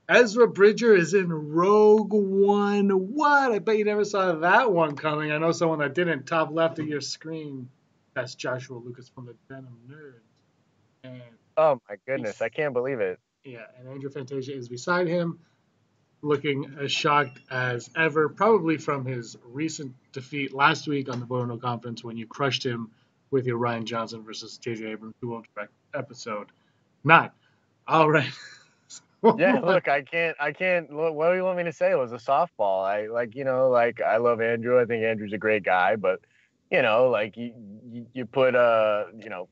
Ezra Bridger is in Rogue One. What? I bet you never saw that one coming. I know someone that didn't. Top left of your screen. That's Joshua Lucas from the Denim Nerds. And Oh my goodness, I he's, can't believe it. yeah, and Andrew Fantasia is beside him, looking as shocked as ever, probably from his recent defeat last week on the Bono Conference when you crushed him with your Ryan Johnson versus J.J. Abrams dual direct episode 9. All right. Yeah, look, I can't. What do you want me to say? It was a softball. I love Andrew. I think Andrew's a great guy, but like you put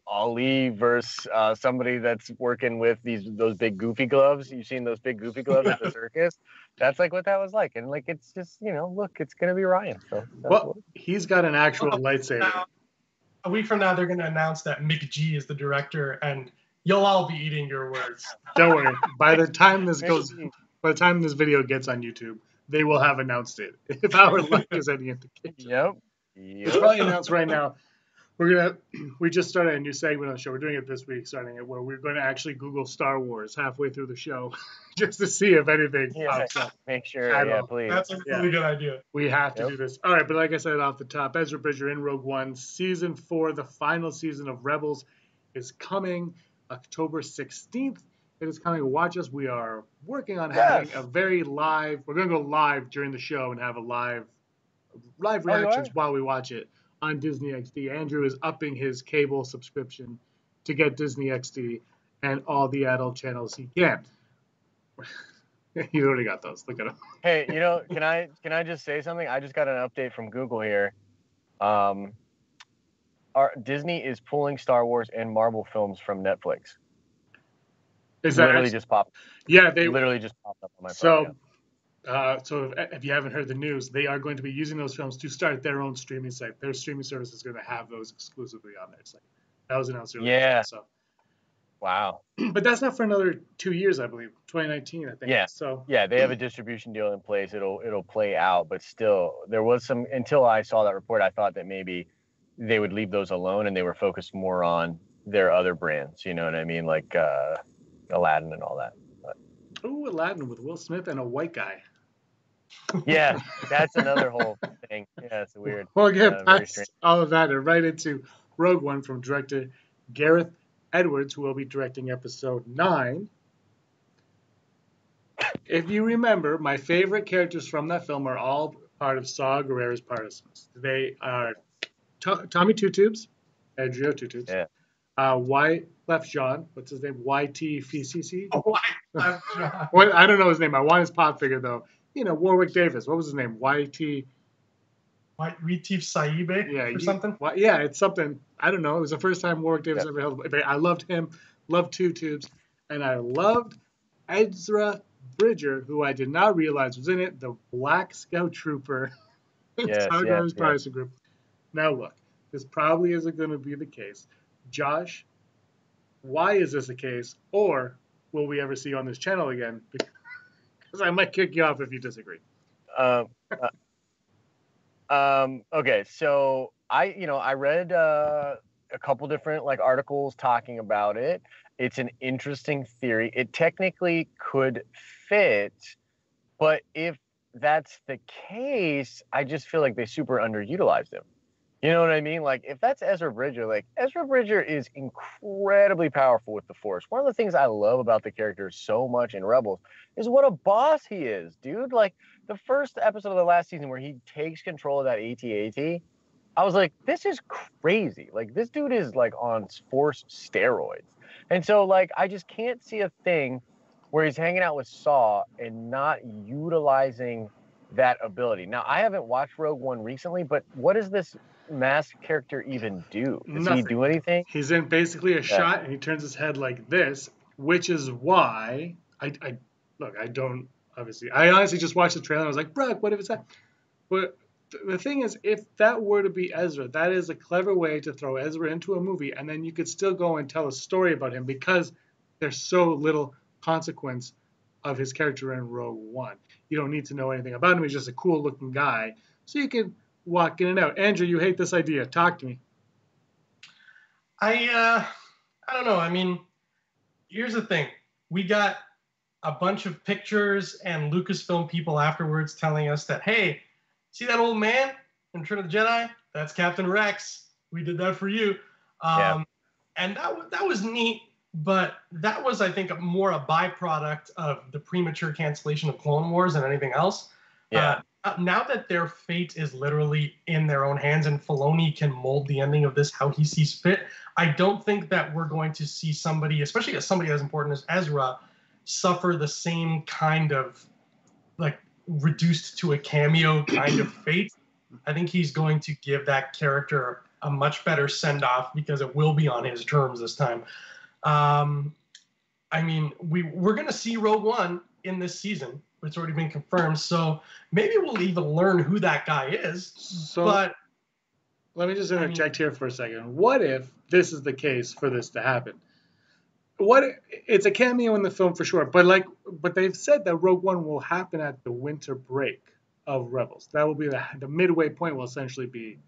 Ali versus somebody that's working with those big goofy gloves. You've seen those big goofy gloves at the circus. That's like what that was like, and like it's just look, it's gonna be Ryan. So that's Well, what. he's got an actual Well, lightsaber. now, a week from now, they're going to announce that Mick G is the director, and you'll all be eating your words. Don't worry. By the time this video gets on YouTube, they will have announced it. If our luck is any indication, Yep. it's probably announced right now. We just started a new segment on the show. We're doing it this week, starting it where we're going to actually Google Star Wars halfway through the show, just to see if anything pops up. Make sure. At Yeah, all. please. That's a really good idea. We have to Yep. do this. All right, but like I said off the top, Ezra Bridger in Rogue One, season 4, the final season of Rebels, is coming October 16th. It is coming. Watch us. We are working on having a very live. We're going to go live during the show and have a live reactions while we watch it on Disney XD. Andrew is upping his cable subscription to get Disney XD and all the adult channels he can. He's already got those. Look at him. Hey, can I just say something? I just got an update from Google here. Disney is pulling Star Wars and Marvel films from Netflix. Is that literally just popped? Yeah, they literally just popped up on my phone. So if you haven't heard the news, they are going to be using those films to start their own streaming site. Their streaming service is going to have those exclusively on their site. That was announced earlier. Yeah. So. Wow. But that's not for another 2 years, I believe. 2019, I think. Yeah. So. Yeah, they have a distribution deal in place. It'll play out, but still, there was some. Until I saw that report, I thought that maybe they would leave those alone and they were focused more on their other brands. You know what I mean, like Aladdin and all that. But. Ooh, Aladdin with Will Smith and a white guy. Yeah, that's another whole thing. Yeah, it's weird. We'll get past all of that and right into Rogue One from director Gareth Edwards, who will be directing episode 9. If you remember, my favorite characters from that film are all part of Saw Gerrera's partisans. They are Tommy Two Tubes, Adrio Two Tubes, Y Left John, what's his name? YT FCC? Y Left John. Well, I don't know his name. I want his pop figure, though. Warwick Davis. What was his name? YT. Retif Saibe or something? Yeah, it's something. I don't know. It was the first time Warwick Davis ever held. I loved him. Loved Two Tubes. And I loved Ezra Bridger, who I did not realize was in it, the Black Scout Trooper. Partisan group. Now, look. This probably isn't going to be the case. Josh, why is this the case? Or will we ever see you on this channel again? Because I might kick you off if you disagree. Okay, so I read a couple different articles talking about it. It's an interesting theory. It technically could fit, but if that's the case, I just feel like they super underutilized him. You know what I mean? Like, if that's Ezra Bridger, Ezra Bridger is incredibly powerful with the Force. One of the things I love about the character so much in Rebels is what a boss he is, dude. Like, the first episode of the last season where he takes control of that AT-AT, I was like, this is crazy. Like, this dude is, on Force steroids. And so, I just can't see a thing where he's hanging out with Saw and not utilizing that ability. Now, I haven't watched Rogue One recently, but what does this masked character even do? Does he do anything? He's in basically a shot and he turns his head like this, which is why I don't obviously. I honestly just watched the trailer and I was like, Brock, what if it's that? But the thing is, if that were to be Ezra, that is a clever way to throw Ezra into a movie, and then you could still go and tell a story about him because there's so little consequence of his character in Rogue One. You don't need to know anything about him. He's just a cool looking guy. So you can walk in and out. Andrew, you hate this idea. Talk to me. I don't know. I mean, here's the thing. We got a bunch of pictures and Lucasfilm people afterwards telling us that, hey, see that old man in Return of the Jedi? That's Captain Rex. We did that for you. And that was neat, but that was, I think, more a byproduct of the premature cancellation of Clone Wars than anything else. Yeah. Now that their fate is literally in their own hands and Filoni can mold the ending of this how he sees fit, I don't think that we're going to see somebody, especially somebody as important as Ezra, suffer the same kind of, like, reduced to a cameo kind of fate. I think he's going to give that character a much better send-off because it will be on his terms this time. I mean, we're going to see Rogue One in this season. It's already been confirmed, so maybe we'll even learn who that guy is. So but let me just interject here for a second. What if this is the case for this to happen? It's a cameo in the film for sure, but they've said that Rogue One will happen at the winter break of Rebels. That will be the midway point. Will essentially be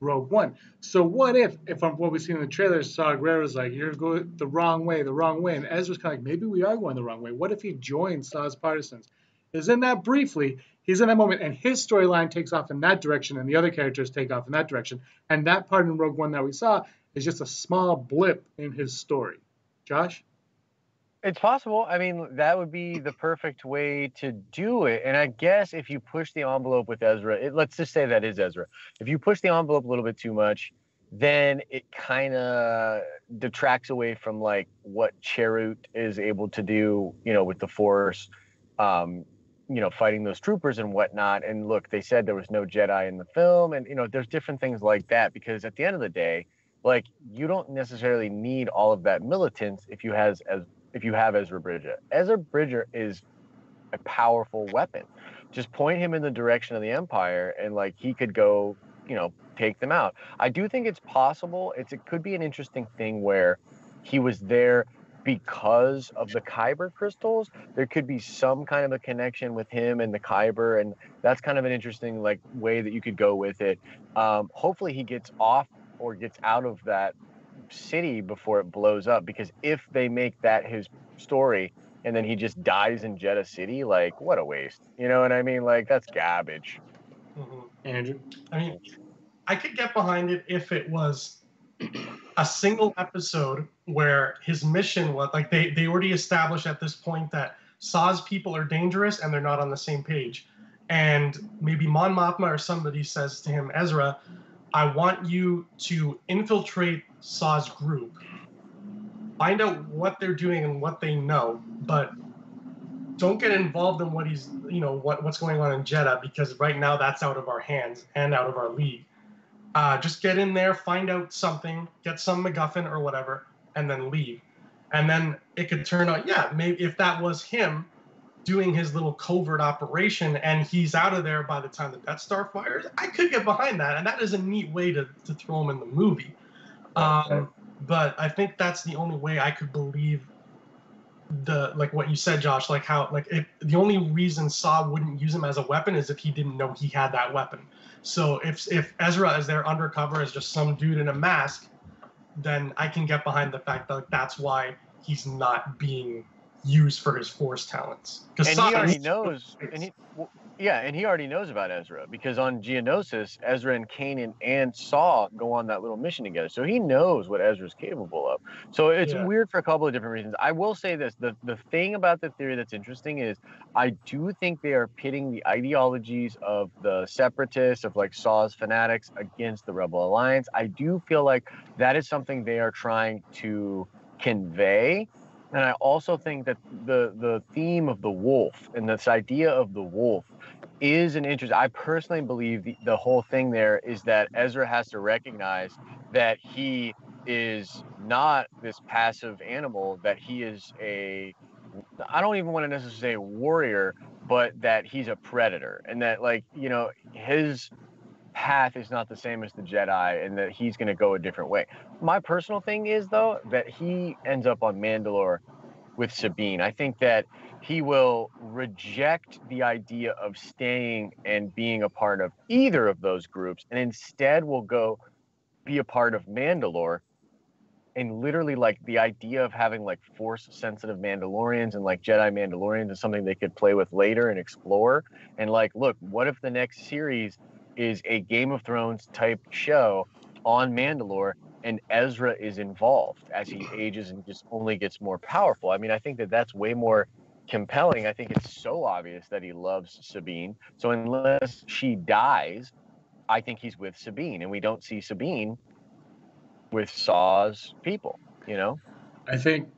Rogue One. So what if from what we've seen in the trailer, Saw Gerrera's like, you're going the wrong way, and Ezra's kind of like, maybe we are going the wrong way. What if he joins Saw's partisans? Is in that briefly, he's in that moment, and his storyline takes off in that direction, and the other characters take off in that direction. And that part in Rogue One that we saw is just a small blip in his story. Josh? It's possible. I mean, that would be the perfect way to do it. And I guess if you push the envelope with Ezra, let's just say that is Ezra. If you push the envelope a little bit too much, then it kind of detracts away from like what Cherut is able to do, with the Force, fighting those troopers and whatnot. And look, they said there was no Jedi in the film, and there's different things like that, because at the end of the day, like, you don't necessarily need all of that militance if you have Ezra Bridger. Ezra Bridger is a powerful weapon. Just point him in the direction of the Empire, and like, he could go, take them out. I do think it's possible. It could be an interesting thing where he was there because of the Kyber crystals. There could be some kind of a connection with him and the Kyber, and that's kind of an interesting like way that you could go with it. Hopefully he gets off or gets out of that city before it blows up, because if they make that his story and then he just dies in Jeddah City, like, what a waste. You know what I mean? Like, that's garbage. Mm-hmm. Andrew? I mean, I could get behind it if it was a single episode where his mission was, like, they already established at this point that Saw's people are dangerous and they're not on the same page. And maybe Mon Mothma or somebody says to him, Ezra, I want you to infiltrate Saw's group, find out what they're doing and what they know, but don't get involved in what he's, what's going on in Jeddah, because right now that's out of our hands and out of our league. Just get in there, find out something, get some MacGuffin or whatever, and then leave. And then it could turn out, maybe if that was him doing his little covert operation and he's out of there by the time the Death Star fires, I could get behind that. And that is a neat way to throw him in the movie. But I think that's the only way I could believe like what you said, Josh, like how, like, the only reason Saw wouldn't use him as a weapon is if he didn't know he had that weapon. So if Ezra is there undercover as just some dude in a mask, then I can get behind the fact that, like, that's why he's not being used for his Force talents. And he already knows, and he already knows about Ezra, because on Geonosis, Ezra and Kanan and Saw go on that little mission together. So he knows what Ezra's capable of. So it's weird for a couple of different reasons. I will say this, the thing about the theory that's interesting is I do think they are pitting the ideologies of the Separatists, of like Saw's fanatics, against the Rebel Alliance. I do feel like that is something they are trying to convey. And I also think that the theme of the wolf and this idea of the wolf is an interest. I personally believe the whole thing there is that Ezra has to recognize that he is not this passive animal, that he is I don't even want to necessarily say a warrior, but that he's a predator, and that, like, his path is not the same as the Jedi, and that he's going to go a different way. My personal thing is, though, that he ends up on Mandalore with Sabine. I think that he will reject the idea of staying and being a part of either of those groups, and instead will go be a part of Mandalore And literally, like, the idea of having like force sensitive Mandalorians and like Jedi Mandalorians is something they could play with later and explore. And like, look, what if the next series is a Game of Thrones type show on Mandalore, and Ezra is involved as he ages and just only gets more powerful? I mean, I think that that's way more compelling. I think it's so obvious that he loves Sabine. So unless she dies, I think he's with Sabine, and we don't see Sabine with Saw's people, you know? I think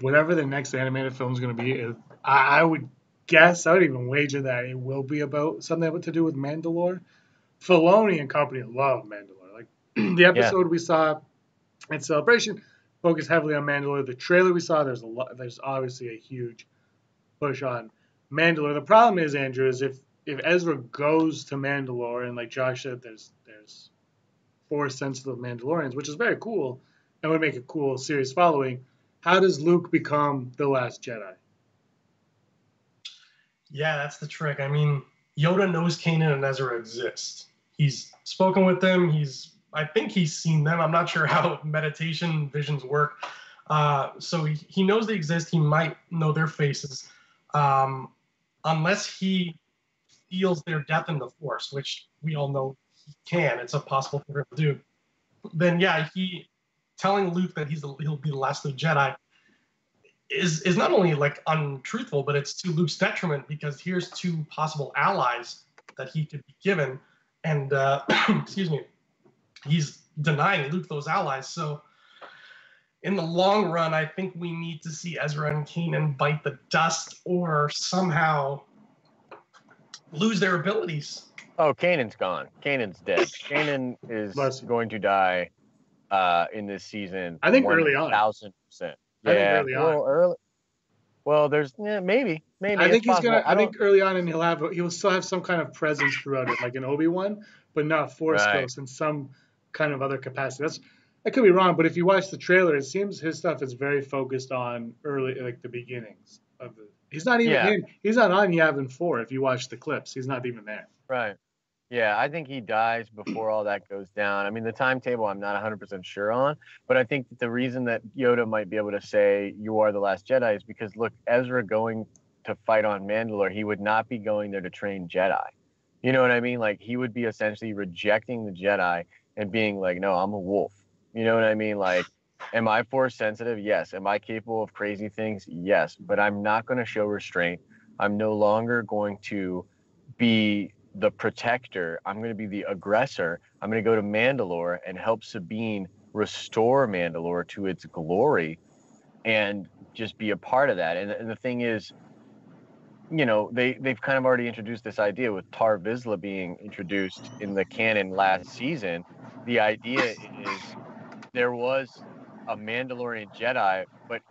whatever the next animated film is going to be, I would guess, I would even wager that it will be about something to do with Mandalore. Filoni and company love Mandalore. Like the Yeah. episode we saw at Celebration focused heavily on Mandalore. The trailer we saw, there's obviously a huge push on Mandalore. The problem is, Andrew, is if Ezra goes to Mandalore and like Josh said, there's force sensitive Mandalorians, which is very cool and would make a cool series following. How does Luke become the last Jedi? Yeah, that's the trick. I mean, Yoda knows Kanan and Ezra exist. He's spoken with them. I think he's seen them. I'm not sure how meditation visions work. So he knows they exist. He might know their faces, unless he feels their death in the Force, which we all know he can. It's a possible thing for him to do. Then yeah, he telling Luke that he'll be the last of the Jedi is not only like untruthful, but it's to Luke's detriment, because here's two possible allies that he could be given, and excuse me, he's denying Luke those allies. So in the long run, I think we need to see Ezra and Kanan bite the dust or somehow lose their abilities. Oh, Kanan's gone. Kanan's dead. Kanan is going to die in this season. I think early on. 1,000%. Yeah, I think early on. Early. Well, there's maybe. I think he's gonna. I think early on, and he'll still have some kind of presence throughout it, like an Obi-Wan, but not Force Ghost in some kind of other capacity. I could be wrong, but if you watch the trailer, it seems his stuff is very focused on early, like the beginnings of the. He's not even in. He's not on Yavin 4. If you watch the clips, he's not even there. Right. Yeah, I think he dies before all that goes down. I mean, the timetable I'm not 100% sure on, but I think that the reason that Yoda might be able to say you are the last Jedi is because, look, Ezra going to fight on Mandalore, he would not be going there to train Jedi. You know what I mean? Like, he would be essentially rejecting the Jedi and being like, no, I'm a wolf. You know what I mean? Like, am I force sensitive? Yes. Am I capable of crazy things? Yes. But I'm not going to show restraint. I'm no longer going to be the protector. I'm going to be the aggressor. I'm going to go to Mandalore and help Sabine restore Mandalore to its glory and just be a part of that. And the thing is, you know, they've kind of already introduced this idea with Tar Vizsla being introduced in the canon last season. The idea is there was a Mandalorian Jedi, but,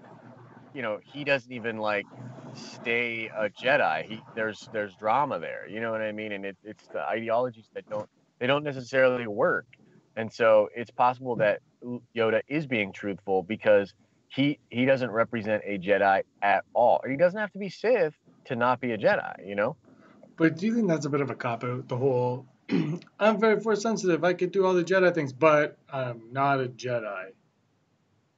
you know, he doesn't even like stay a Jedi. There's drama there, you know what I mean? And it's the ideologies that don't necessarily work. And so it's possible that Yoda is being truthful because he doesn't represent a Jedi at all. Or he doesn't have to be Sith to not be a Jedi, you know? But do you think that's a bit of a cop-out, the whole, I'm very force sensitive, I could do all the Jedi things, but I'm not a Jedi?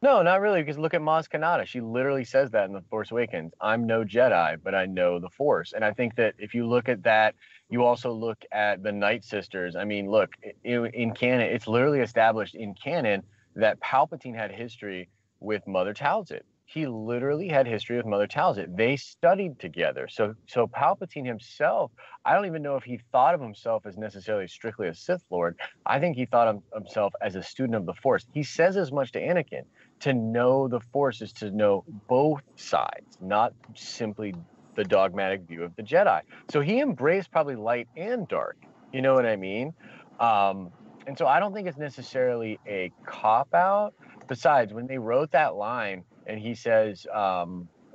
No, not really, because look at Maz Kanata. She literally says that in The Force Awakens. I'm no Jedi, but I know the Force. And I think that if you look at that, you also look at the Night Sisters. I mean, look, in canon, it's literally established in canon that Palpatine had history with Mother Talzit. He literally had history with Mother Talzit. They studied together. So Palpatine himself, I don't even know if he thought of himself as necessarily strictly a Sith Lord. I think he thought of himself as a student of the Force. He says as much to Anakin. To know the Force is to know both sides, not simply the dogmatic view of the Jedi. So he embraced probably light and dark. You know what I mean? And so I don't think it's necessarily a cop-out. Besides, when they wrote that line and he says,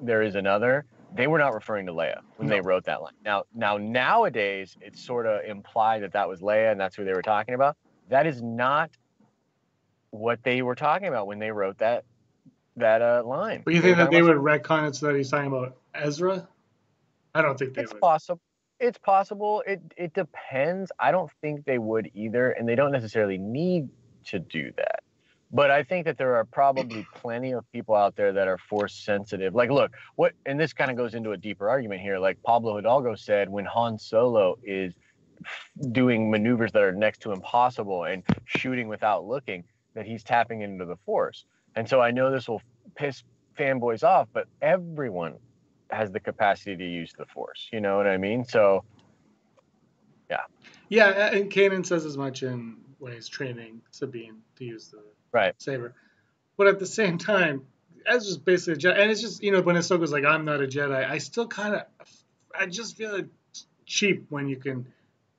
there is another, they were not referring to Leia when they wrote that line. Now nowadays, it's sort of implied that was Leia and that's who they were talking about. That is not what they were talking about when they wrote that line. But you think that they would retcon it so that he's talking about Ezra? I don't think they would. Possible. It's possible. It depends. I don't think they would either, and they don't necessarily need to do that. But I think that there are probably plenty of people out there that are force sensitive. Like, look, and this kind of goes into a deeper argument here. Like Pablo Hidalgo said, when Han Solo is doing maneuvers that are next to impossible and shooting without looking, that he's tapping into the force. And so I know this will piss fanboys off, but everyone has the capacity to use the force. You know what I mean? So, yeah. Yeah, and Kanan says as much when he's training Sabine to use the saber. But at the same time, Ezra's basically a Jedi. And it's just, when Ahsoka's like, I'm not a Jedi, I just feel it's cheap when you can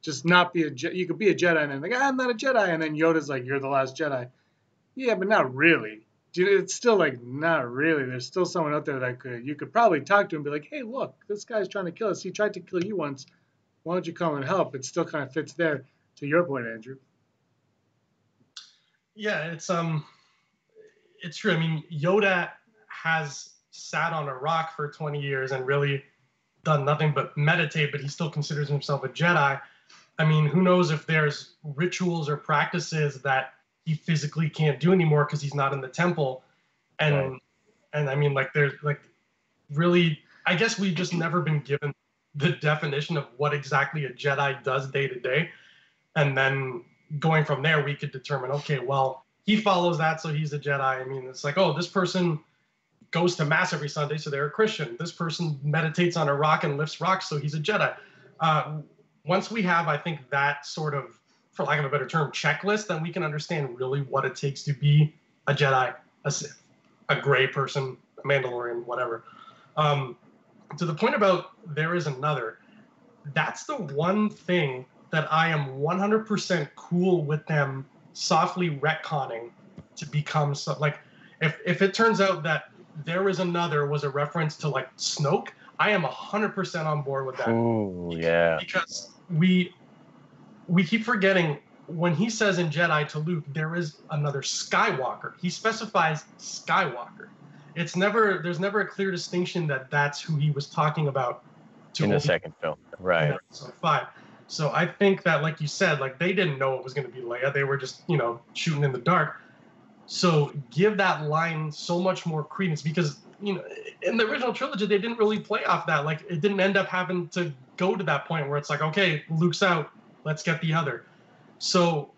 just not be a Jedi. You could be a Jedi and then like, I'm not a Jedi. And then Yoda's like, you're the last Jedi. Yeah, but not really. It's still like, not really. There's still someone out there that you could probably talk to and be like, hey, look, this guy's trying to kill us. He tried to kill you once. Why don't you come and help? It still kind of fits there, to your point, Andrew. Yeah, it's true. I mean, Yoda has sat on a rock for 20 years and really done nothing but meditate, but he still considers himself a Jedi. I mean, who knows if there's rituals or practices that he physically can't do anymore because he's not in the temple. And I mean, like, there's like really, I guess we've just never been given the definition of what exactly a Jedi does day to day. And then going from there, we could determine, okay, well, he follows that, so he's a Jedi. I mean, it's like, oh, this person goes to mass every Sunday, so they're a Christian. This person meditates on a rock and lifts rocks, so he's a Jedi. Once we have, I think, that sort of, for lack of a better term, checklist, then we can understand really what it takes to be a Jedi, a Sith, a gray person, a Mandalorian, whatever. To the point about there is another, that's the one thing that I am 100% cool with them softly retconning to become so, like, if it turns out that there is another was a reference to like Snoke, I am 100% on board with that. Ooh, yeah. Because we keep forgetting when he says in Jedi to Luke, there is another Skywalker. He specifies Skywalker. There's never a clear distinction that that's who he was talking about. In the second film, right? In episode 5. So I think that, like you said, like they didn't know it was going to be Leia. They were just, shooting in the dark. So give that line so much more credence because, in the original trilogy, they didn't really play off that. Like it didn't end up having to go to that point where it's like, okay, Luke's out, let's get the other. So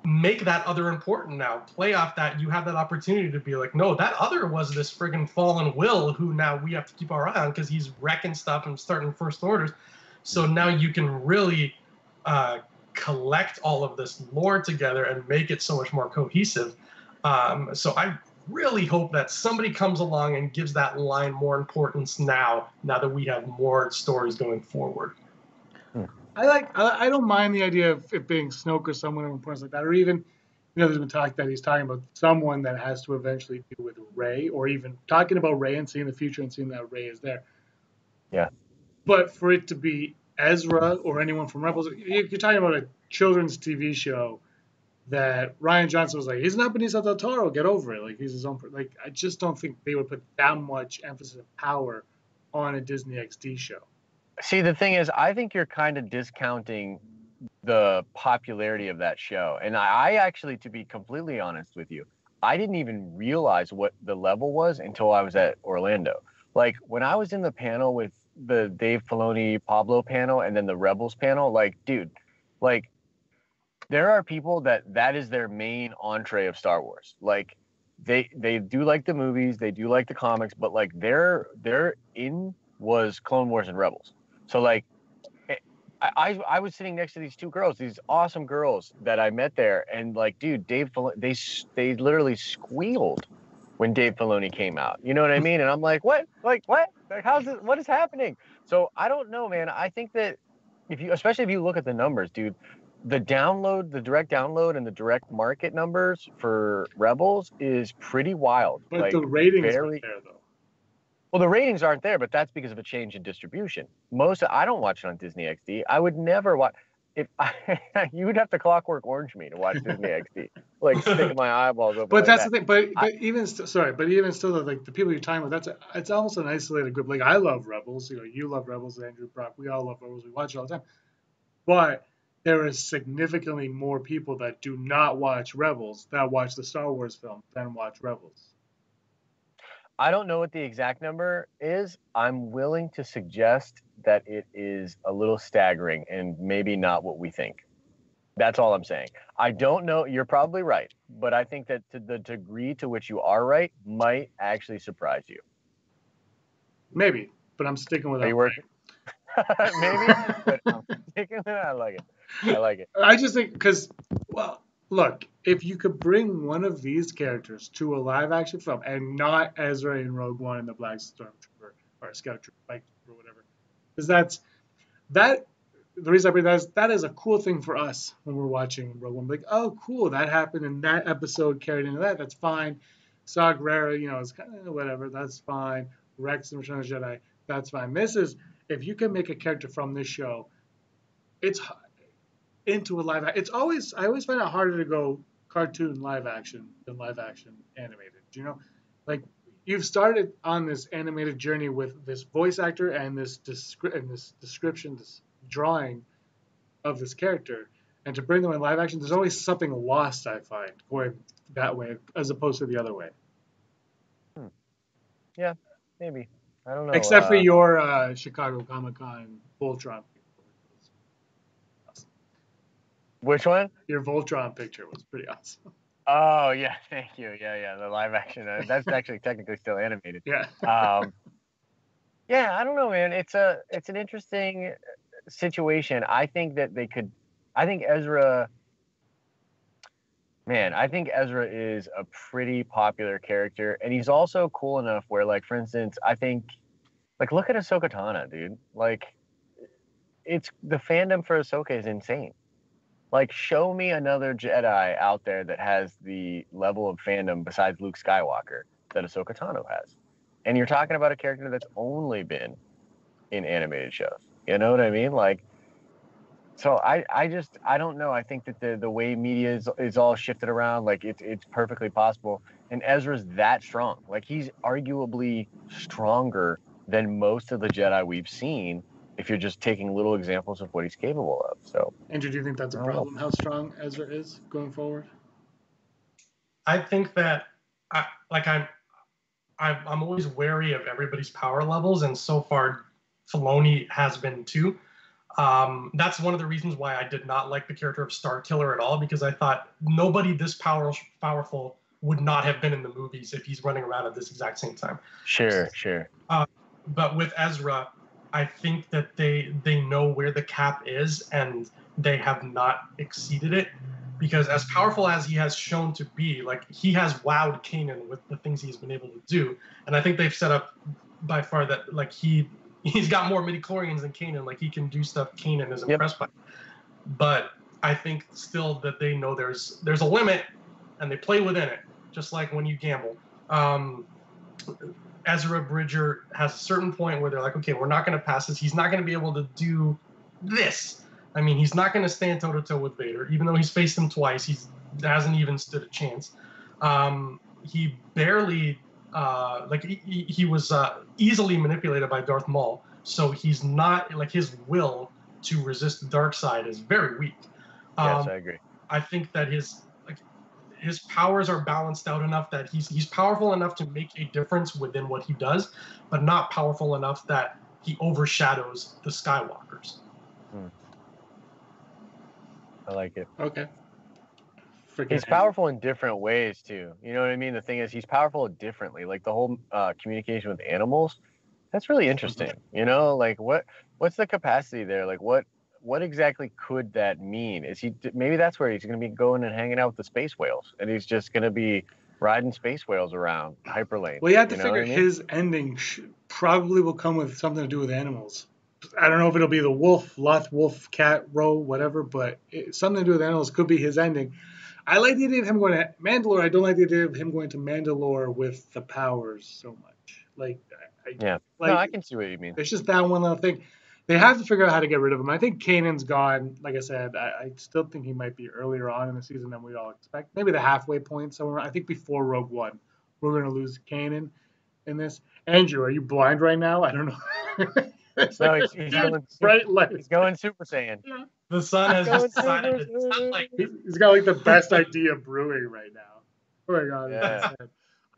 make that other important now. Play off that. You have that opportunity to be like, no, that other was this friggin' fallen Will who now we have to keep our eye on because he's wrecking stuff and starting first orders. So now you can really collect all of this lore together and make it so much more cohesive. So I really hope that somebody comes along and gives that line more importance now that we have more stories going forward. I don't mind the idea of it being Snoke or someone of importance like that, or even, there's been talk that he's talking about someone that has to eventually be with Rey, or even talking about Rey and seeing the future and seeing that Rey is there. Yeah. But for it to be Ezra or anyone from Rebels, you're talking about a children's TV show that Rian Johnson was like, he's not Benicio del Toro, get over it. Like, he's his own. Like, I just don't think they would put that much emphasis and power on a Disney XD show. See, the thing is, I think you're kind of discounting the popularity of that show. And I actually, to be completely honest with you, I didn't even realize what the level was until I was at Orlando. Like, when I was in the panel with the Dave Filoni Pablo panel and then the Rebels panel, like, dude, like, there are people that is their main entree of Star Wars. Like, they do like the movies, they do like the comics, but like their in was Clone Wars and Rebels. So like, I was sitting next to these two girls, these awesome girls that I met there, and like, dude, Dave Filoni, they literally squealed when Dave Filoni came out. You know what I mean? And I'm like, what? Like, what? Like, how's this? What is happening? So I don't know, man. I think that especially if you look at the numbers, dude, the direct download and the direct market numbers for Rebels is pretty wild. But like, the ratings aren't there, though. Well, the ratings aren't there, but that's because of a change in distribution. I don't watch it on Disney XD. I would never watch. You would have to Clockwork Orange me to watch Disney XD, like stick my eyeballs open. But that's the thing. But even still, like the people you're talking about, it's almost an isolated group. Like I love Rebels. You love Rebels, Andrew, Brock. We all love Rebels. We watch it all the time. But there is significantly more people that do not watch Rebels that watch the Star Wars film than watch Rebels. I don't know what the exact number is. I'm willing to suggest that it is a little staggering and maybe not what we think. That's all I'm saying. I don't know. You're probably right, but I think that to the degree to which you are right might actually surprise you. Maybe, but I'm sticking with Are that. you working? Maybe, but I'm sticking with it. I like it. I like it. I just think because, well, look, if you could bring one of these characters to a live action film and not Ezra in Rogue One and the Black Stormtrooper or Scout Trooper, like, or whatever, because that. The reason I bring that is a cool thing for us when we're watching Rogue One. Like, oh, cool, that happened in that episode, carried into that. That's fine. Saw Gerrera, it's kind of whatever. That's fine. Rex and Return of the Jedi. That's fine. This is, if you can make a character from this show, it's into a live action. I always find it harder to go cartoon live action than live action animated. Like, you've started on this animated journey with this voice actor and this description, this drawing of this character, and to bring them in live action, there's always something lost, I find, going that way as opposed to the other way. Yeah, maybe. I don't know. Except for your Chicago Comic-Con Voltron. Which one? Your Voltron picture was pretty awesome. Oh yeah, thank you. Yeah, the live action. That's actually technically still animated. Yeah. Yeah, I don't know, man. It's an interesting situation. I think that they could. I think Ezra. Man, I think Ezra is a pretty popular character, and he's also cool enough where, like, for instance, I think, like, look at Ahsoka Tano, dude. Like, it's the fandom for Ahsoka is insane. Like, show me another Jedi out there that has the level of fandom besides Luke Skywalker that Ahsoka Tano has. And you're talking about a character that's only been in animated shows. You know what I mean? Like, so I don't know. I think that the way media is all shifted around, like, it's perfectly possible. And Ezra's that strong. Like, he's arguably stronger than most of the Jedi we've seen, if you're just taking little examples of what he's capable of. So, Andrew, do you think that's a problem, how strong Ezra is going forward? I think that I'm always wary of everybody's power levels, and so far Filoni has been too. That's one of the reasons why I did not like the character of Starkiller at all, because I thought nobody this powerful would not have been in the movies if he's running around at this exact same time. Sure. But with Ezra, I think that they know where the cap is, and they have not exceeded it, because as powerful as he has shown to be, like, he has wowed Kanan with the things he's been able to do, and I think they've set up by far that, like, he's got more midichlorians than Kanan. Like, he can do stuff Kanan is impressed by. But I think still that they know there's a limit, and they play within it, just like when you gamble. Ezra Bridger has a certain point where they're like, okay, we're not going to pass this. He's not going to be able to do this. I mean, he's not going to stand toe-to-toe with Vader, even though he's faced him twice. He hasn't even stood a chance. He barely, he was easily manipulated by Darth Maul. So he's not, like, his will to resist the dark side is very weak. Yes, I agree. I think that his powers are balanced out enough that he's powerful enough to make a difference within what he does, but not powerful enough that he overshadows the Skywalkers. I like it. Okay. He's powerful in different ways too. You know what I mean? The thing is, he's powerful differently. Like, the whole communication with animals, that's really interesting. You know, like, what's the capacity there? Like, what exactly could that mean? Is he, maybe that's where he's going to be going and hanging out with the space whales, and he's just going to be riding space whales around hyperlane. Well, you have to figure his ending probably will come with something to do with animals. I don't know if it'll be the wolf, Loth, wolf, cat, roe, whatever, but something to do with animals could be his ending. I like the idea of him going to Mandalore. I don't like the idea of him going to Mandalore with the powers so much. Like, no, I can see what you mean. It's just that one little thing. They have to figure out how to get rid of him. I think Kanan's gone. Like I said, I still think he might be earlier on in the season than we all expect. Maybe the halfway point somewhere. I think before Rogue One, we're going to lose Kanan in this. Andrew, are you blind right now? I don't know. No, he's going bright light. He's going Super Saiyan. Yeah. The sun has just Going decided Super to Saiyan. like. He's got like the best idea brewing right now. Oh my god. Yeah.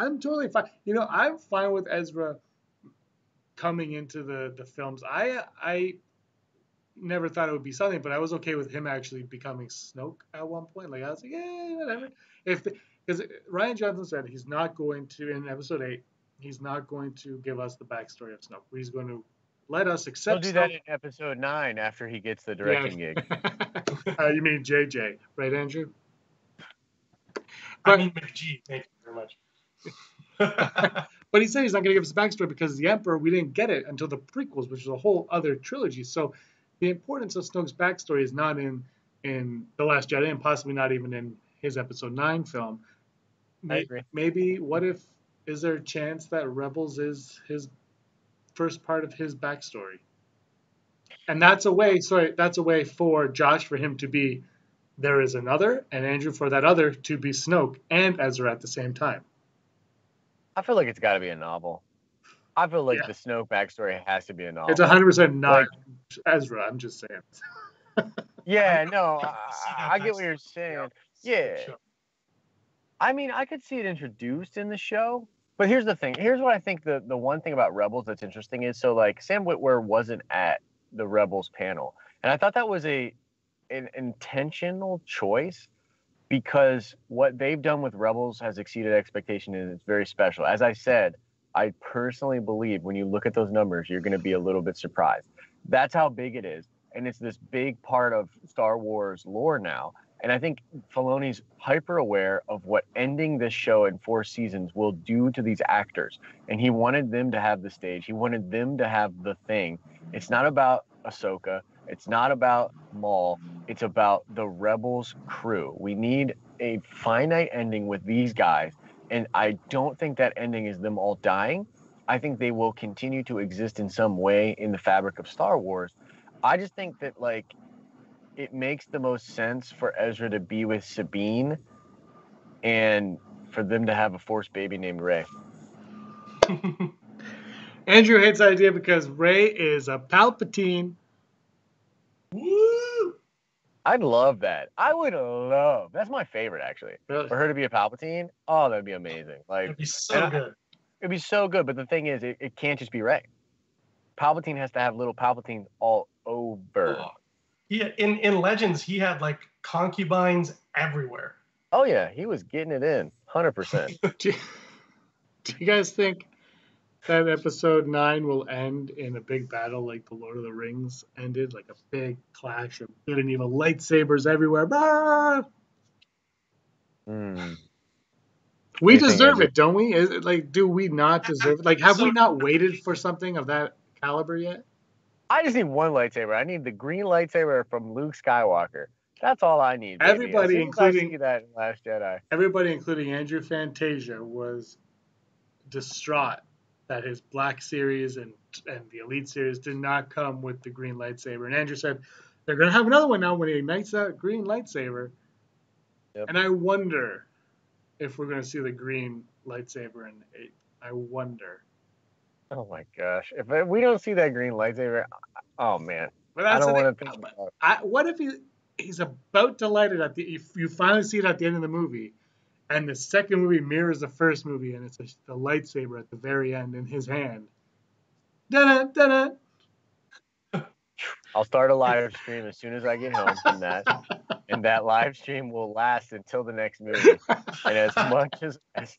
I'm totally fine. You know, I'm fine with Ezra coming into the films. I never thought it would be something, but I was okay with him actually becoming Snoke at one point. Like I was like, yeah, whatever. Because Ryan Johnson said he's not going to in episode 8, he's not going to give us the backstory of Snoke. He's going to let us He'll accept do that Snoke. in episode 9 after he gets the Yeah. directing gig. You mean JJ, right, Andrew? I mean McG. Thank you very much. But he said he's not going to give us a backstory because the Emperor, we didn't get it until the prequels, which is a whole other trilogy. So the importance of Snoke's backstory is not in The Last Jedi and possibly not even in his episode 9 film. I agree. Maybe, is there a chance that Rebels is his first part of his backstory? And that's a way for Josh, for him to be there is another, and Andrew for that other to be Snoke and Ezra at the same time. I feel like it's got to be a novel. I feel like Yeah. the Snoke backstory has to be a novel. It's 100% not Like- Ezra. I'm just saying. Yeah, no, See that I get what you're backstory, saying. yeah. Yeah. I mean, I could see it introduced in the show, but here's the thing. Here's what I think the one thing about Rebels that's interesting is, so like Sam Witwer wasn't at the Rebels panel, and I thought that was an intentional choice because what they've done with Rebels has exceeded expectation and it's very special. As I said, I personally believe when you look at those numbers, you're going to be a little bit surprised. That's how big it is, and it's this big part of Star Wars lore now. And I think Filoni's hyper aware of what ending this show in 4 seasons will do to these actors. And he wanted them to have the stage. He wanted them to have the thing. It's not about Ahsoka. It's not about Maul. It's about the Rebels crew. We need a finite ending with these guys. And I don't think that ending is them all dying. I think they will continue to exist in some way in the fabric of Star Wars. I just think that, like, it makes the most sense for Ezra to be with Sabine and for them to have a Force baby named Rey. Andrew hates the idea because Rey is a Palpatine. Woo! I'd love that. I would love. That's my favorite, actually. Really? For her to be a Palpatine. Oh, that'd be amazing. Like, It'd be so good. it'd be so good. But the thing is, it can't just be Rey. Palpatine has to have little Palpatines all over. Oh. Yeah, in Legends, he had like concubines everywhere. Oh yeah, he was getting it in, 100%. Do you guys think that episode 9 will end in a big battle like the Lord of the Rings ended? Like a big clash of good and evil, lightsabers everywhere. Ah! Hmm. We What do you think, deserve Andrew? it, don't we? Is it like, do we not deserve it? Like, have we not waited for something of that caliber yet? I just need one lightsaber. I need the green lightsaber from Luke Skywalker. That's all I need. Baby. Everybody, as soon as I including- see that in Last Jedi. Everybody, including Andrew Fantasia, was distraught that his Black Series and the Elite Series did not come with the green lightsaber. And Andrew said they're going to have another one now when he ignites that green lightsaber. Yep. And I wonder if we're going to see the green lightsaber in 8. I wonder. Oh my gosh! If we don't see that green lightsaber, oh man, But I that's don't the want to thing. think about it. What if he's about to light it if you finally see it at the end of the movie, and the second movie mirrors the first movie, and it's the lightsaber at the very end in his hand. Dun dun. I'll start a live stream as soon as I get home from that, and that live stream will last until the next movie. And as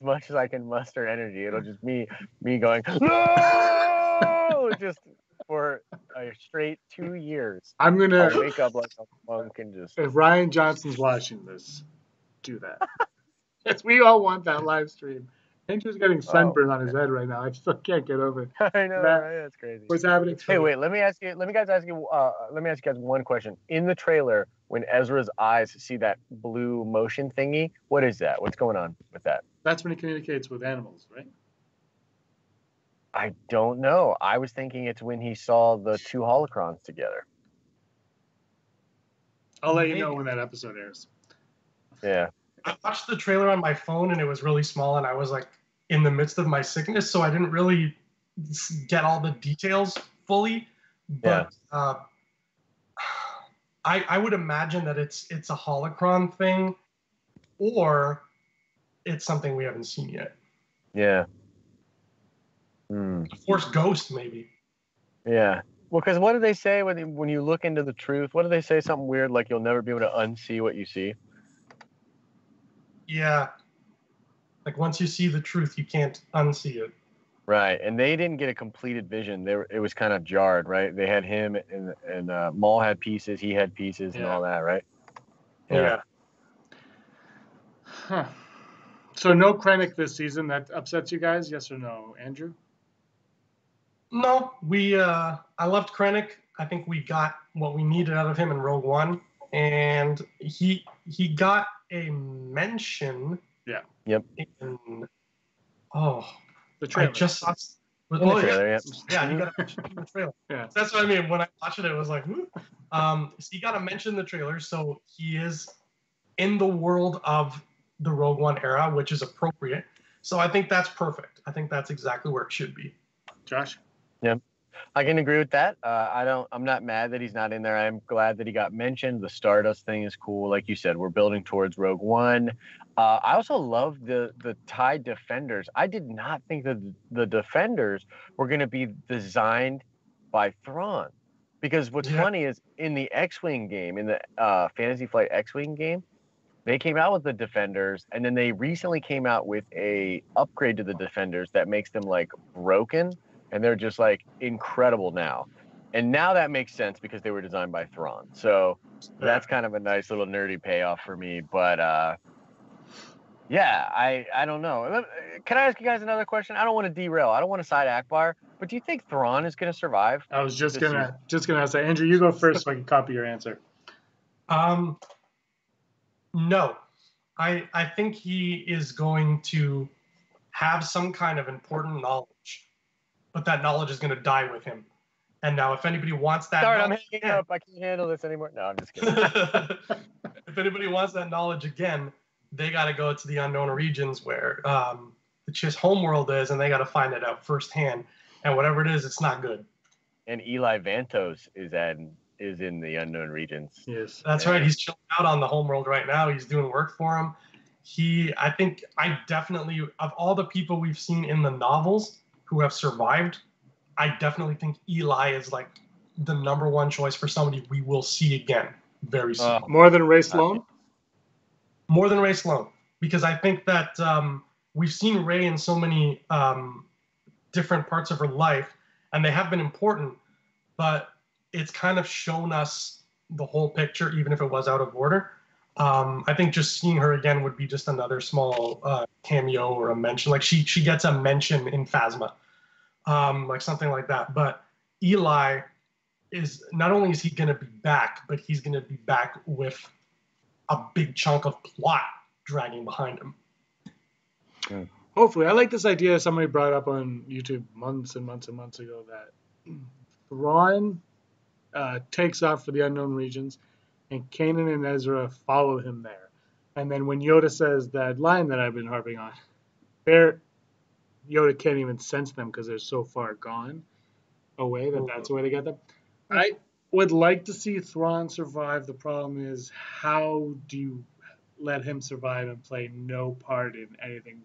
much as I can muster energy, it'll just me going no, just for a straight 2 years. I'm I'll gonna. wake up like a monk and just. If Ryan Johnson's watching this, do that. Yes, we all want that live stream. Andrew's getting sunburn on his head right now. I still can't get over it. I know, Matt, right? That's crazy. What's happening? Hey, wait. Let me ask you guys one question. In the trailer, when Ezra's eyes see that blue motion thingy, what is that? What's going on with that? That's when he communicates with animals, right? I don't know. I was thinking it's when he saw the 2 holocrons together. I'll let you know when that episode airs. Yeah. I watched the trailer on my phone and it was really small, and I was like in the midst of my sickness, so I didn't really get all the details fully. But I would imagine that it's a holocron thing, or it's something we haven't seen yet. Yeah. A Force ghost, maybe. Yeah. Well, because what do they say when you look into the truth? What do they say? Something weird like you'll never be able to unsee what you see. Yeah. Like once you see the truth, you can't unsee it. Right, and they didn't get a completed vision. It was kind of jarred, right? They had him, and Maul had pieces, he had pieces, and all that, right? Yeah. Huh. So no Krennic this season. That upsets you guys? Yes or no, Andrew? No, I loved Krennic. I think we got what we needed out of him in Rogue One, and he got a mention. Yeah. Yep. In, the trailer. I just saw. In the trailer, yeah, he got a mention in the trailer. Yeah. So that's what I mean. When I watched it, it was like, so he got a mention in the trailer, so he is in the world of the Rogue One era, which is appropriate. So I think that's perfect. I think that's exactly where it should be. Josh? Yeah, I can agree with that. I'm not mad that he's not in there. I'm glad that he got mentioned. The Stardust thing is cool. Like you said, we're building towards Rogue One. I also love the TIE Defenders. I did not think that the Defenders were going to be designed by Thrawn. Because what's funny is in the X-Wing game, in the Fantasy Flight X-Wing game, they came out with the Defenders, and then they recently came out with a upgrade to the Defenders that makes them like broken, and they're just like incredible now. And now that makes sense because they were designed by Thrawn. So that's kind of a nice little nerdy payoff for me. But yeah, I don't know. Can I ask you guys another question? I don't want to derail. I don't want to side Akbar, but do you think Thrawn is going to survive? I was just gonna ask that. Andrew, you go first so I can copy your answer. No, I think he is going to have some kind of important knowledge, but that knowledge is going to die with him. And now, if anybody wants that, sorry, I'm hanging up. I can't handle this anymore. No, I'm just kidding. If anybody wants that knowledge again, they got to go to the unknown regions where the Chiss homeworld is, and they got to find it out firsthand. And whatever it is, it's not good. And Eli Vantos is in the unknown regions. Yes, that's right. He's chilling out on the homeworld right now. He's doing work for him. I definitely, of all the people we've seen in the novels who have survived, I definitely think Eli is like the number one choice for somebody we will see again very soon. More than Ray Sloan? More than Ray Sloan. Because I think that we've seen Ray in so many different parts of her life, and they have been important, but it's kind of shown us the whole picture, even if it was out of order. I think just seeing her again would be just another small cameo or a mention. Like she gets a mention in Phasma, like something like that. But Eli is not only is he going to be back, but he's going to be back with a big chunk of plot dragging behind him. Hopefully. I like this idea somebody brought up on YouTube months and months and months ago that Thrawn takes off for the unknown regions, and Kanan and Ezra follow him there. And then when Yoda says that line that I've been harping on, Yoda can't even sense them because they're so far gone away that's the way to get them. I would like to see Thrawn survive. The problem is, how do you let him survive and play no part in anything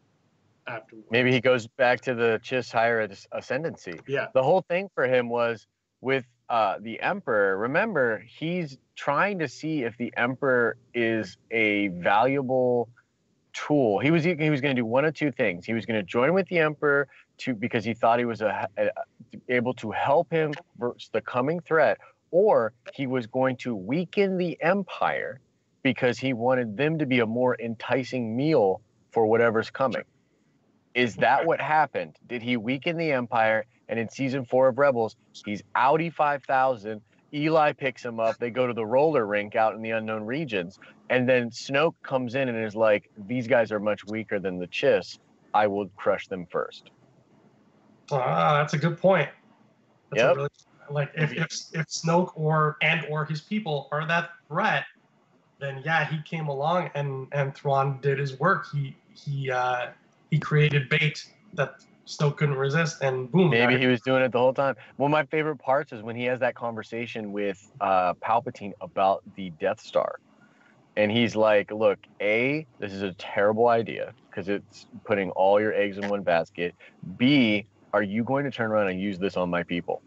afterwards? Maybe he goes back to the Chiss higher ascendancy. Yeah. The whole thing for him was with the Emperor. Remember, he's trying to see if the Emperor is a valuable tool. He was going to do one of two things. He was going to join with the Emperor because he thought he was able to help him versus the coming threat, or he was going to weaken the Empire because he wanted them to be a more enticing meal for whatever's coming. Is that what happened? Did he weaken the Empire? And in season 4 of Rebels, he's Audi 5000. Eli picks him up. They go to the roller rink out in the unknown regions. And then Snoke comes in and is like, these guys are much weaker than the Chiss. I will crush them first. That's a good point. Yep. If Snoke or his people are that threat, then yeah, he came along and Thrawn did his work. He created bait that Snoke couldn't resist, and boom. Maybe he was doing it the whole time. One of my favorite parts is when he has that conversation with Palpatine about the Death Star. And he's like, look, A, this is a terrible idea because it's putting all your eggs in one basket. B, are you going to turn around and use this on my people?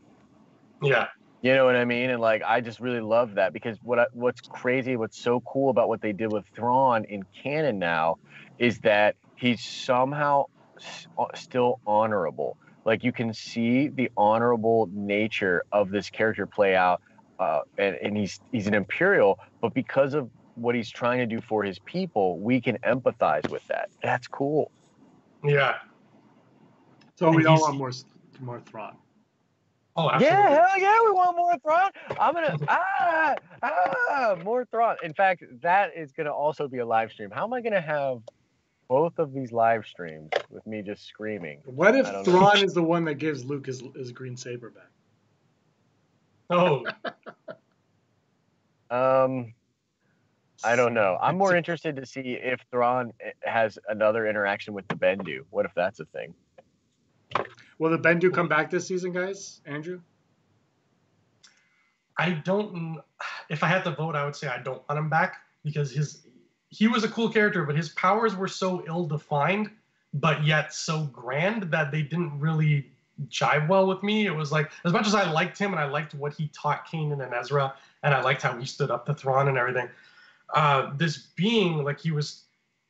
Yeah. You know what I mean? And like, I just really love that because what's crazy, what's so cool about what they did with Thrawn in canon now is that he's somehow still honorable. Like you can see the honorable nature of this character play out, and he's an Imperial, but because of what he's trying to do for his people, we can empathize with that. That's cool. Yeah. So we all want more Thrawn. Oh, absolutely. Yeah, hell yeah, we want more Thrawn. I'm gonna more Thrawn. In fact, that is gonna also be a live stream. How am I gonna have both of these live streams with me just screaming? What if Thrawn is the one that gives Luke his green saber back? Oh. I don't know. I'm more interested to see if Thrawn has another interaction with the Bendu. What if that's a thing? Will the Bendu come back this season, guys? Andrew? I don't. If I had to vote, I would say I don't want him back because he was a cool character, but his powers were so ill-defined, but yet so grand that they didn't really jive well with me. It was like, as much as I liked him and I liked what he taught Kanan and Ezra, and I liked how he stood up to Thrawn and everything, this being, like, he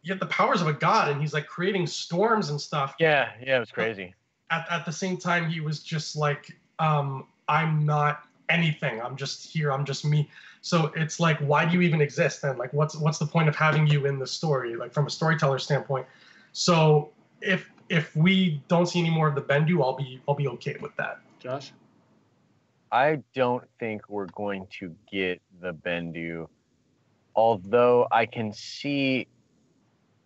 had the powers of a god, and he's like creating storms and stuff. Yeah, it was crazy. At the same time, he was just like, I'm not anything. I'm just here. I'm just me. So it's like, why do you even exist then? Like, what's the point of having you in the story, like from a storyteller standpoint? So if we don't see any more of the Bendu, I'll be okay with that. Josh? I don't think we're going to get the Bendu, although I can see,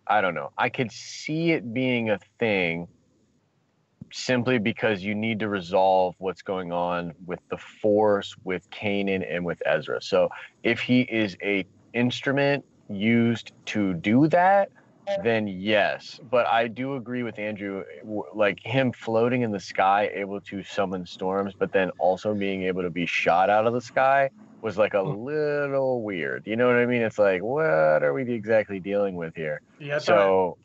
I don't know, I could see it being a thing simply because you need to resolve what's going on with the Force, with Kanan, and with Ezra. So if he is a instrument used to do that, then yes. But I do agree with Andrew, like him floating in the sky, able to summon storms, but then also being able to be shot out of the sky was like a little weird. You know what I mean? It's like, what are we exactly dealing with here? Yeah. So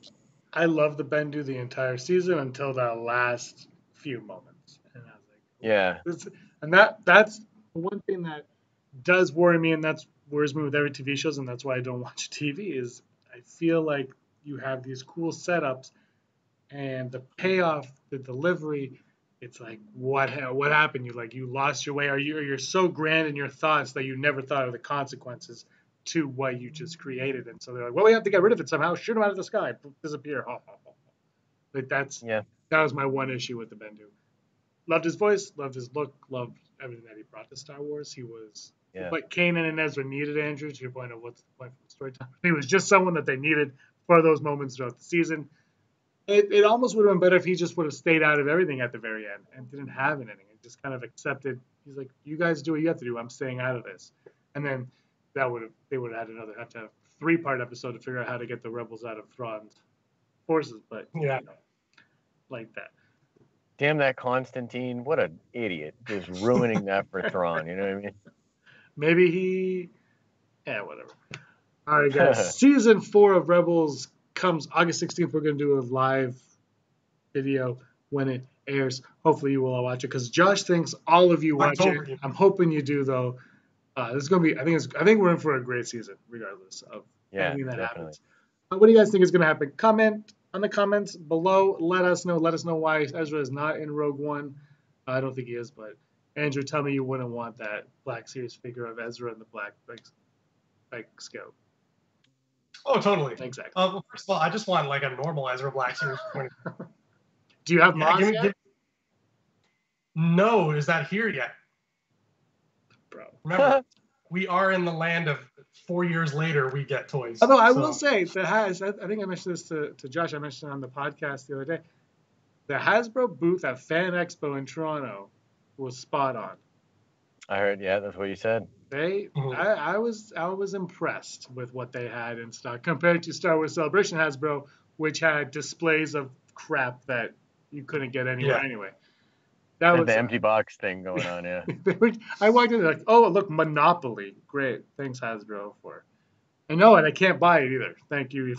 I loved the Bendu the entire season until that last few moments, and I was like, yeah. And that's one thing that does worry me, and that's worries me with every TV shows, and that's why I don't watch TV. Is I feel like you have these cool setups, and the payoff, the delivery, it's like what happened? You lost your way, or you're so grand in your thoughts that you never thought of the consequences to what you just created, and so they're like, well, we have to get rid of it somehow. Shoot him out of the sky, disappear. Like that was my one issue with the Bendu. Loved his voice, loved his look, loved everything that he brought to Star Wars. He was what Kanan and Ezra needed, Andrew, to your point of what's the point from storytelling. He was just someone that they needed for those moments throughout the season. It almost would have been better if he just would have stayed out of everything at the very end and didn't have anything and just kind of accepted. He's like, you guys do what you have to do. I'm staying out of this. And then they would have had have to have 3-part episode to figure out how to get the rebels out of Thrawn's forces. But like that. Damn that Constantine! What an idiot! Just ruining that for Thrawn. You know what I mean? Maybe whatever. All right, guys. Season 4 of Rebels comes August 16th. We're going to do a live video when it airs. Hopefully you will all watch it because Josh thinks all of you watch it. I'm hoping you do though. This is going to be. I think we're in for a great season, regardless of anything that happens. What do you guys think is going to happen? Comment on the comments below. Let us know. Let us know why Ezra is not in Rogue One. I don't think he is, but Andrew, tell me you wouldn't want that Black Series figure of Ezra in the black scope. Oh, totally. Exactly. Well, first of all, I just want like a normal Ezra Black Series. Do you have Maz yet? No, is that here yet? Bro. Remember, we are in the land of 4 years later we get toys. Although I will say, I think I mentioned this to Josh, I mentioned it on the podcast the other day, the Hasbro booth at Fan Expo in Toronto was spot on. I heard, that's what you said. I was impressed with what they had in stock compared to Star Wars Celebration Hasbro, which had displays of crap that you couldn't get anywhere Yeah. anyway. That was the empty box thing going on, yeah. I walked in like, oh look, Monopoly. Great. Thanks, Hasbro, for. And no, and I can't buy it either. Thank you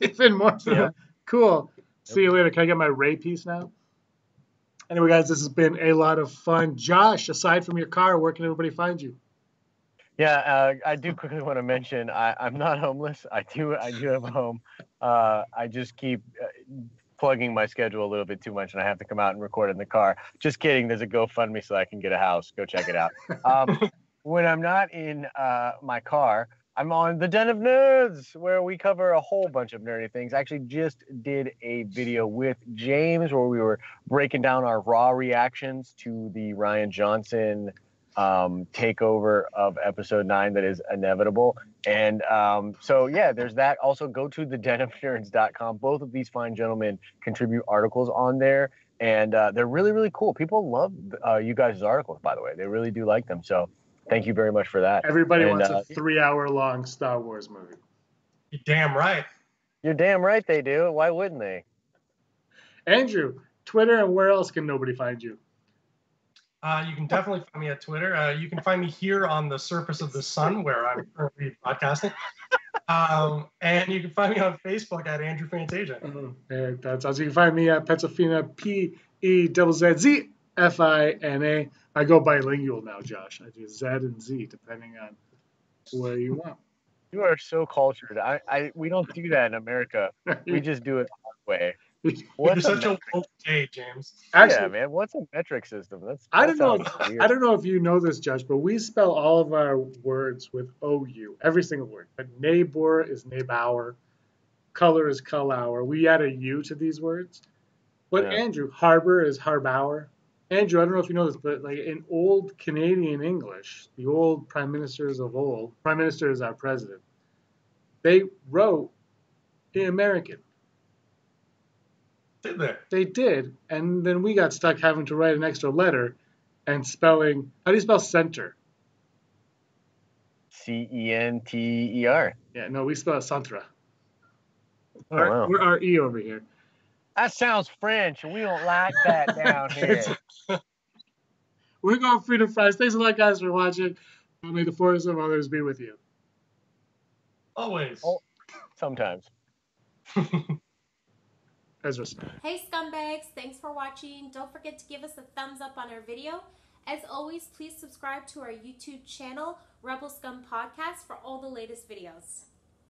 even more for that. Cool. See you later. Can I get my Ray piece now? Anyway, guys, this has been a lot of fun. Josh, aside from your car, where can everybody find you? Yeah, I do quickly want to mention I'm not homeless. I do have a home. I just keep plugging my schedule a little bit too much, and I have to come out and record in the car. Just kidding. There's a GoFundMe so I can get a house. Go check it out. When I'm not in my car, I'm on the Den of Nerds, where we cover a whole bunch of nerdy things. I actually just did a video with James where we were breaking down our raw reactions to the Rian Johnson takeover of episode 9 that is inevitable. And so yeah, there's that. Also go to thedenofnerds.com. Both of these fine gentlemen contribute articles on there, and they're really, really cool. People love you guys' articles, by the way. They really do like them. So thank you very much for that. Everybody wants a 3-hour-long Star Wars movie. You're damn right. You're damn right they do. Why wouldn't they? Andrew, Twitter, and where else can nobody find you? You can definitely find me at Twitter. You can find me here on the surface of the sun, where I'm currently broadcasting. And you can find me on Facebook at Andrew Fantasia. And that's also, you can find me at Petzofina, Pezzofina. I go bilingual now, Josh. I do Z and Z, depending on where you want. You are so cultured. We don't do that in America. We just do it our way. You're such a woke gay, James. Actually, yeah, man. What's a metric system? I don't know if you know this, Josh, but we spell all of our words with OU, every single word. But neighbor is neighbor, color is color. We add a U to these words. But Yeah. Andrew, harbor is harbor. Andrew, I don't know if you know this, but like in old Canadian English, the old prime ministers of old, prime minister is our president, they wrote in American. Did they? They did, and then we got stuck having to write an extra letter and spelling. How do you spell center? CENTER. Yeah, no, we spell it centre. Oh, wow. We're our E over here. That sounds French, and we don't like that down here. We're going Freedom Fries. Thanks a lot, guys, for watching. May the force of others be with you. Always. Oh, sometimes. Ezra. Hey scumbags, thanks for watching. Don't forget to give us a thumbs up on our video. As always, please subscribe to our YouTube channel, Rebel Scum Podcast, for all the latest videos.